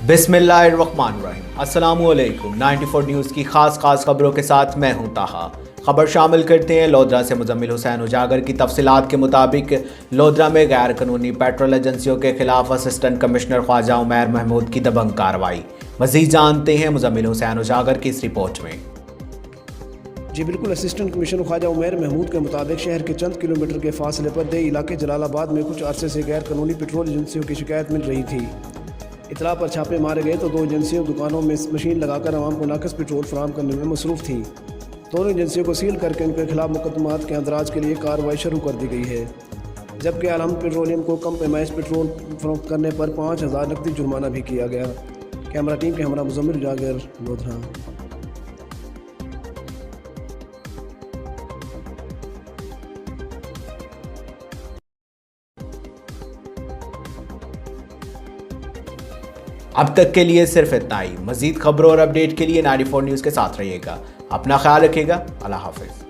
बिस्मिल्लाहिर्रहमानिर्रहीम। अस्सलामुअलैकुम। 94 न्यूज़ की खास खबरों के साथ मैं हूं ताहा। खबर शामिल करते हैं लोधरा से मुजम्मिल हुसैन उजागर की तफसीलात के मुताबिक लोधरा में गैर कानूनी पेट्रोल एजेंसियों के खिलाफ असिस्टेंट कमिश्नर ख्वाजा उमैर महमूद की दबंग कार्रवाई। मजीद जानते हैं मुजम्मिल हुसैन उजागर की इस रिपोर्ट में। जी बिल्कुल, असिस्टेंट कमिश्नर ख्वाजा उमैर महमूद के मुताबिक शहर के चंद किलोमीटर के फासले पर दे इलाके जलालाबाद में कुछ अरसे से गैर कानूनी पेट्रोल एजेंसियों की शिकायत मिल रही थी। इतला पर छापे मारे गए तो दो एजेंसियों दुकानों में मशीन लगाकर आवाम को नाकस पेट्रोल फराहम करने में मसरूफ़ थी। दोनों एजेंसियों को सील करके उनके खिलाफ मुकदमात के अंदराज के लिए कार्रवाई शुरू कर दी गई है, जबकि आलम पेट्रोलियम को कम पैमाइश पेट्रोल फरोख्त करने पर 5,000 नकदी जुर्माना भी किया गया। कैमरा टीम के हमरा मुजम्मिल उजागर, लोधरा। अब तक के लिए सिर्फ इतना ही। मजीद खबरों और अपडेट के लिए 94 न्यूज़ के साथ रहिएगा। अपना ख्याल रखिएगा। अल्लाह हाफिज़।